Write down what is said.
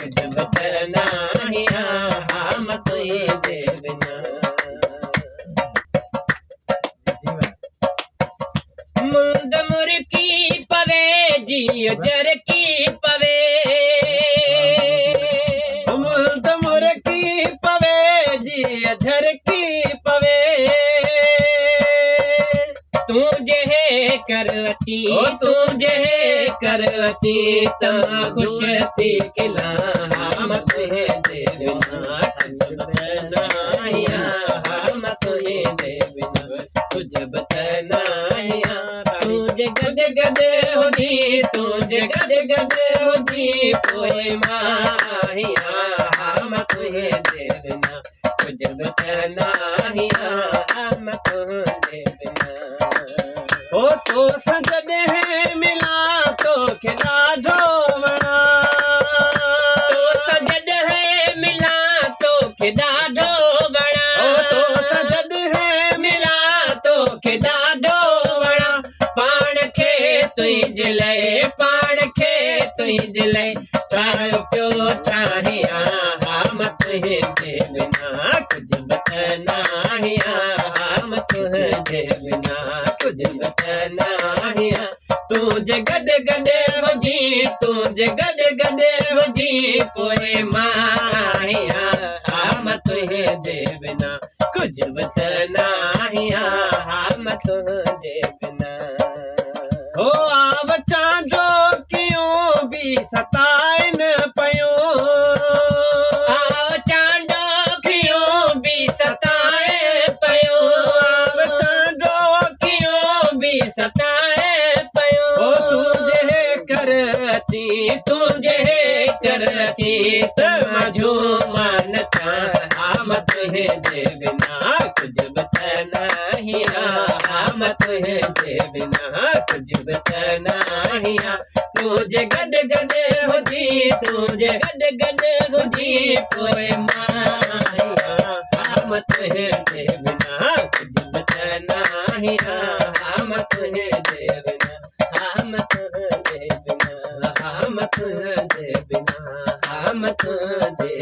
कुछ बतना हिया हम तुझे बिना। मुंद मुर्की पवे जी जर की पवे, मुंद मुर्की पवे जी झर की पवे। तुझे करवती तुझे करवती तना खुश थी किला हम तुझे दे बिना। कुछ बतना हिया हम तुझे दे बिना। कुछ बतना हिया तुझे गद गद हो जी तुझे गद गद हो जी कोई माहिया हम तुझे दे बिना। कुछ बतना हिया हम तुझे बिना। हो तो सजन है मिला तो खिला ढोवना, तो सजन है मिला तो खिला ढोवना। हो तो सजन है मिला तो खिला ढोवना। पाण खे तुई जिले पाण खे तुई जिले ठाहियो पियो ठाहिया हम तुझे बिना। कुछ बतना हिया हम तुझे बिना। कुछ बतना हिया तुझे गड गड हो जी तुझे गड गड हो जी कोई माहिया हम तुझे बिना। कुछ बतना हिया हम तुझे बिना। हो आव चांदो क्यों भी सताए न पयो, आव चांदो क्यों भी सताए पयो। आव चांदो क्यों भी सताए पयो। हो तुझे करची तमझू मान था हम तुझे बिना। कुछ बतना हिया हम तुझे बिना। कुछ बतना हिया तुझे गड गड हो जी तुझे गड गड हो जी कोई माहिया हम तुझे बिना। कुछ बतना हिया हम तुझे बिना। हम तुझे बिना हम तुझे बिना हम तुझे